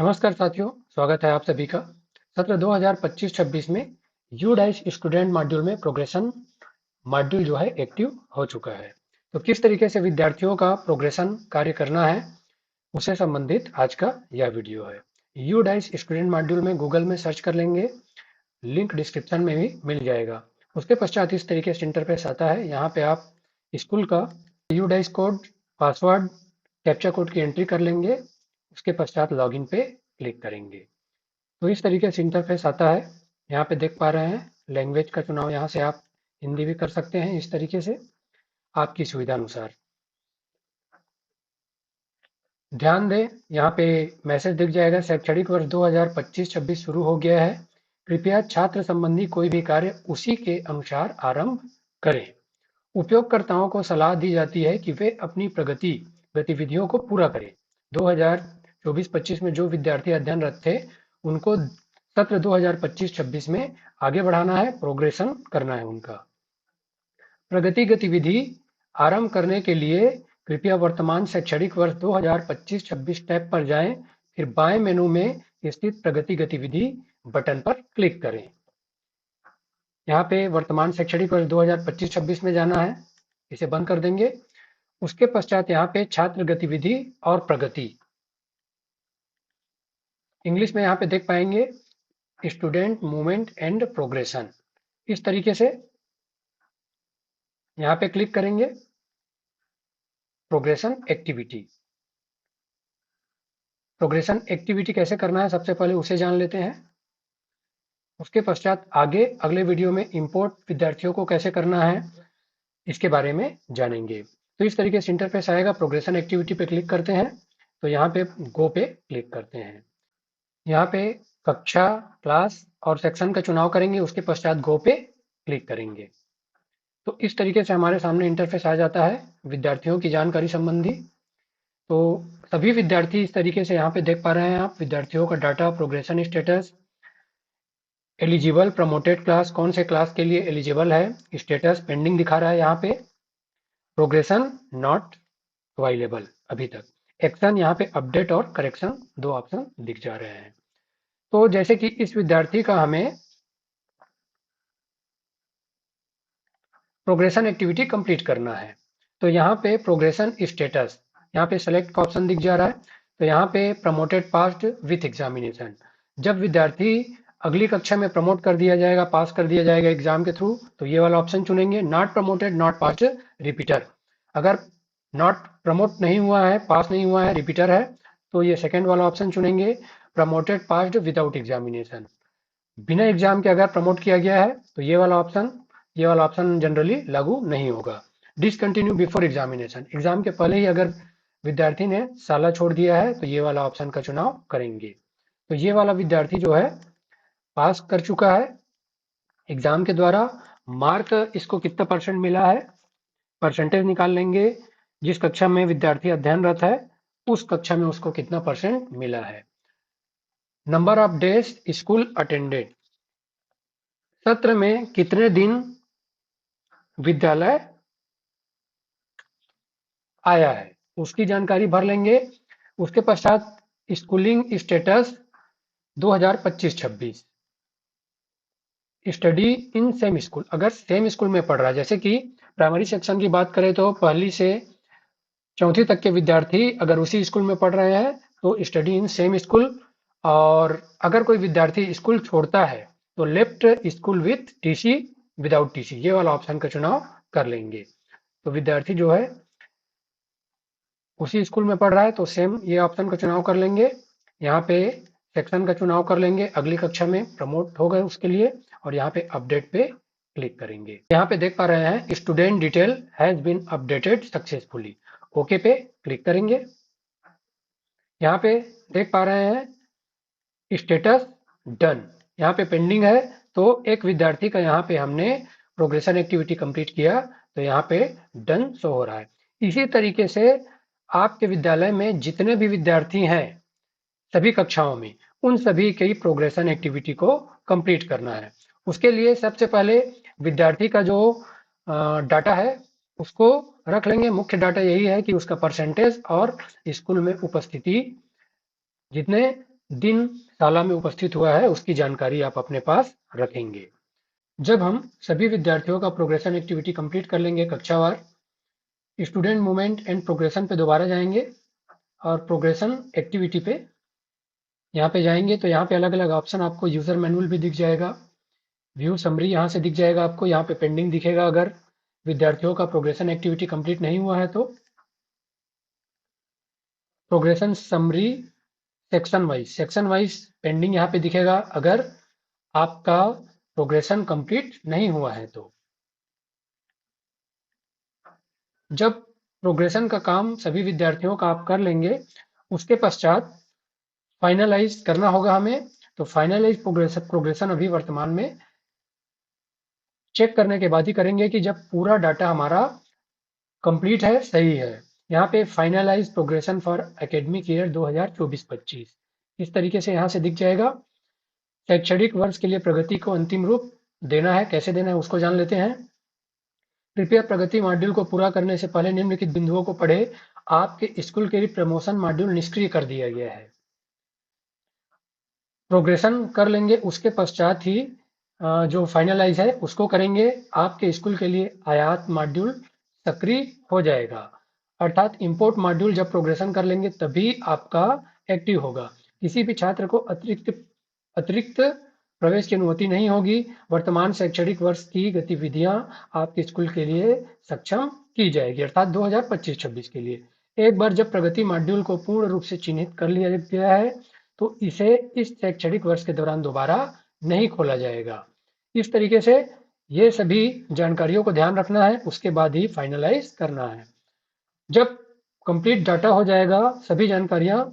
नमस्कार साथियों, स्वागत है आप सभी का। सत्र 2025-26 में यूडाइस स्टूडेंट मॉड्यूल में प्रोग्रेशन मॉड्यूल जो है एक्टिव हो चुका है। तो किस तरीके से विद्यार्थियों का प्रोग्रेशन कार्य करना है उससे संबंधित आज का यह वीडियो है। यूडाइस स्टूडेंट मॉड्यूल में गूगल में सर्च कर लेंगे, लिंक डिस्क्रिप्शन में भी मिल जाएगा। उसके पश्चात इस तरीके से इंटरफेस आता है। यहाँ पे आप स्कूल का UDISE code, password, captcha code की एंट्री कर लेंगे। उसके पश्चात लॉगिन पे क्लिक करेंगे तो इस तरीके से इंटरफेस आता है। यहाँ पे देख पा रहे हैं लैंग्वेज का चुनाव, यहाँ से आप हिंदी भी कर सकते हैं इस तरीके से आपकी सुविधा अनुसार। ध्यान दें, यहाँ पे मैसेज दिख जाएगा, शैक्षणिक वर्ष 2025-26 शुरू हो गया है। कृपया छात्र संबंधी कोई भी कार्य उसी के अनुसार आरंभ करें। उपयोगकर्ताओं को सलाह दी जाती है कि वे अपनी प्रगति गतिविधियों को पूरा करें। 2024-25 में जो विद्यार्थी अध्ययनरत थे उनको सत्र 2025-26 में आगे बढ़ाना है, प्रोग्रेशन करना है उनका। प्रगति गतिविधि आरंभ करने के लिए कृपया वर्तमान शैक्षणिक वर्ष 2025-26 टैब पर जाएं, फिर बाएं मेनू में स्थित प्रगति गतिविधि बटन पर क्लिक करें। यहाँ पे वर्तमान शैक्षणिक वर्ष 2025-26 में जाना है, इसे बंद कर देंगे। उसके पश्चात यहाँ पे छात्र गतिविधि और प्रगति, इंग्लिश में यहाँ पे देख पाएंगे स्टूडेंट मूवमेंट एंड प्रोग्रेशन। इस तरीके से यहाँ पे क्लिक करेंगे, प्रोग्रेशन एक्टिविटी। प्रोग्रेशन एक्टिविटी कैसे करना है सबसे पहले उसे जान लेते हैं। उसके पश्चात आगे अगले वीडियो में इंपोर्ट विद्यार्थियों को कैसे करना है इसके बारे में जानेंगे। तो इस तरीके से इंटरफेस आएगा। प्रोग्रेशन एक्टिविटी पे क्लिक करते हैं तो यहाँ पे गो पे क्लिक करते हैं। यहाँ पे कक्षा, क्लास और सेक्शन का चुनाव करेंगे, उसके पश्चात गो पे क्लिक करेंगे। तो इस तरीके से हमारे सामने इंटरफेस आ जाता है विद्यार्थियों की जानकारी संबंधी। तो सभी विद्यार्थी इस तरीके से यहाँ पे देख पा रहे हैं आप विद्यार्थियों का data, progression status, eligible, promoted class, कौन से क्लास के लिए एलिजिबल है, स्टेटस पेंडिंग दिखा रहा है यहाँ पे, प्रोग्रेशन नॉट अवेलेबल अभी तक, एक्शन यहाँ पे अपडेट और करेक्शन दो ऑप्शन दिख जा रहे हैं। तो जैसे कि इस विद्यार्थी का हमें प्रोग्रेशन एक्टिविटी कंप्लीट करना है तो यहाँ पे प्रोग्रेशन स्टेटस, यहाँ पे सेलेक्ट का ऑप्शन दिख जा रहा है। तो यहाँ पे प्रमोटेड पास्ड विथ एग्जामिनेशन, जब विद्यार्थी अगली कक्षा में प्रमोट कर दिया जाएगा, पास कर दिया जाएगा एग्जाम के थ्रू, तो ये वाला ऑप्शन चुनेंगे। Not promoted, not passed, repeater. अगर नॉट प्रमोट नहीं हुआ है, पास नहीं हुआ है, रिपीटर है, तो ये सेकेंड वाला ऑप्शन चुनेंगे। प्रमोटेड पास्ड विदाउट एग्जामिनेशन, बिना एग्जाम के अगर प्रमोट किया गया है तो ये वाला ऑप्शन जनरली लागू नहीं होगा। डिसकंटिन्यू बिफोर एग्जामिनेशन, एग्जाम के पहले ही अगर विद्यार्थी ने साला छोड़ दिया है तो ये वाला ऑप्शन का चुनाव करेंगे। तो ये वाला विद्यार्थी जो है पास कर चुका है एग्जाम के द्वारा। मार्क इसको कितना परसेंट मिला है, परसेंटेज निकाल लेंगे। जिस कक्षा में विद्यार्थी अध्ययनरत है उस कक्षा में उसको कितना परसेंट मिला है। Number of days school attended, सत्र में कितने दिन विद्यालय आया है उसकी जानकारी भर लेंगे। उसके पश्चात schooling status 2025-26, study in same school, अगर सेम स्कूल में पढ़ रहा है, जैसे कि प्राइमरी सेक्शन की बात करें तो पहली से चौथी तक के विद्यार्थी अगर उसी स्कूल में पढ़ रहे हैं तो स्टडी इन सेम स्कूल। और अगर कोई विद्यार्थी स्कूल छोड़ता है तो left school with TC, without TC, ये वाला ऑप्शन का चुनाव कर लेंगे। तो विद्यार्थी जो है उसी स्कूल में पढ़ रहा है तो सेम ये ऑप्शन का चुनाव कर लेंगे। यहाँ पे सेक्शन का चुनाव कर लेंगे, अगली कक्षा में प्रमोट हो गए उसके लिए, और यहाँ पे अपडेट पे क्लिक करेंगे। यहाँ पे देख पा रहे हैं student detail has been updated successfully, okay पे क्लिक करेंगे। यहाँ पे देख पा रहे हैं स्टेटस डन, यहाँ पे पेंडिंग है। तो एक विद्यार्थी का यहाँ पे हमने प्रोग्रेशन एक्टिविटी कंप्लीट किया तो यहाँ पे डन शो हो रहा है। इसी तरीके से आपके विद्यालय में जितने भी विद्यार्थी हैं सभी कक्षाओं में, उन सभी की प्रोग्रेशन एक्टिविटी को कंप्लीट करना है। उसके लिए सबसे पहले विद्यार्थी का जो डाटा है उसको रख लेंगे। मुख्य डाटा यही है कि उसका परसेंटेज और स्कूल में उपस्थिति, जितने दिन शाला में उपस्थित हुआ है उसकी जानकारी आप अपने पास रखेंगे। जब हम सभी विद्यार्थियों का प्रोग्रेशन एक्टिविटी कंप्लीट कर लेंगे कक्षावार, स्टूडेंट मूवमेंट एंड प्रोग्रेशन पे दोबारा जाएंगे और प्रोग्रेशन एक्टिविटी पे यहाँ पे जाएंगे तो यहाँ पे अलग अलग ऑप्शन आपको यूजर मैनुअल भी दिख जाएगा, व्यू समरी यहाँ से दिख जाएगा आपको, यहाँ पे पेंडिंग दिखेगा अगर विद्यार्थियों का प्रोग्रेशन एक्टिविटी कंप्लीट नहीं हुआ है तो। Progression summary section wise pending यहाँ पे दिखेगा अगर आपका प्रोग्रेशन कंप्लीट नहीं हुआ है तो। जब प्रोग्रेशन का काम सभी विद्यार्थियों का आप कर लेंगे उसके पश्चात फाइनलाइज करना होगा हमें। तो फाइनलाइज प्रोग्रेशन अभी वर्तमान में चेक करने के बाद ही करेंगे कि जब पूरा डाटा हमारा कंप्लीट है, सही है। यहाँ पे finalise progression for academic year 2024-25 इस तरीके से यहाँ से दिख जाएगा। शैक्षणिक वर्ष के लिए प्रगति को अंतिम रूप देना है, कैसे देना है उसको जान लेते हैं। कृपया प्रगति मॉड्यूल को पूरा करने से पहले निम्नलिखित बिंदुओं को पढ़े। आपके स्कूल के लिए प्रमोशन मॉड्यूल निष्क्रिय कर दिया गया है। प्रोग्रेशन कर लेंगे उसके पश्चात ही जो फाइनलाइज है उसको करेंगे। आपके स्कूल के लिए आयात मॉड्यूल सक्रिय हो जाएगा, अर्थात इंपोर्ट मॉड्यूल जब प्रोग्रेशन कर लेंगे तभी आपका एक्टिव होगा। किसी भी छात्र को अतिरिक्त प्रवेश की अनुमति नहीं होगी। वर्तमान शैक्षणिक वर्ष की गतिविधियां आपके स्कूल के लिए सक्षम की जाएगी, अर्थात 2025-26 के लिए। एक बार जब प्रगति मॉड्यूल को पूर्ण रूप से चिन्हित कर लिया गया है तो इसे इस शैक्षणिक वर्ष के दौरान दोबारा नहीं खोला जाएगा। इस तरीके से ये सभी जानकारियों को ध्यान रखना है, उसके बाद ही फाइनलाइज करना है। जब कंप्लीट डाटा हो जाएगा, सभी जानकारियां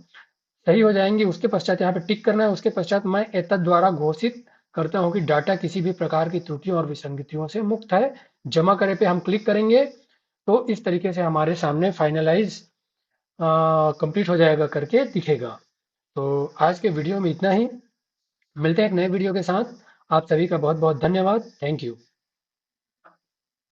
सही हो जाएंगी, उसके पश्चात यहाँ पे टिक करना है। उसके पश्चात मैं एतद द्वारा घोषित करता हूँ कि डाटा किसी भी प्रकार की त्रुटियों और विसंगतियों से मुक्त है। जमा करे पे हम क्लिक करेंगे तो इस तरीके से हमारे सामने फाइनलाइज कंप्लीट हो जाएगा करके दिखेगा। तो आज के वीडियो में इतना ही। मिलते हैं एक नए वीडियो के साथ। आप सभी का बहुत बहुत धन्यवाद। Thank you.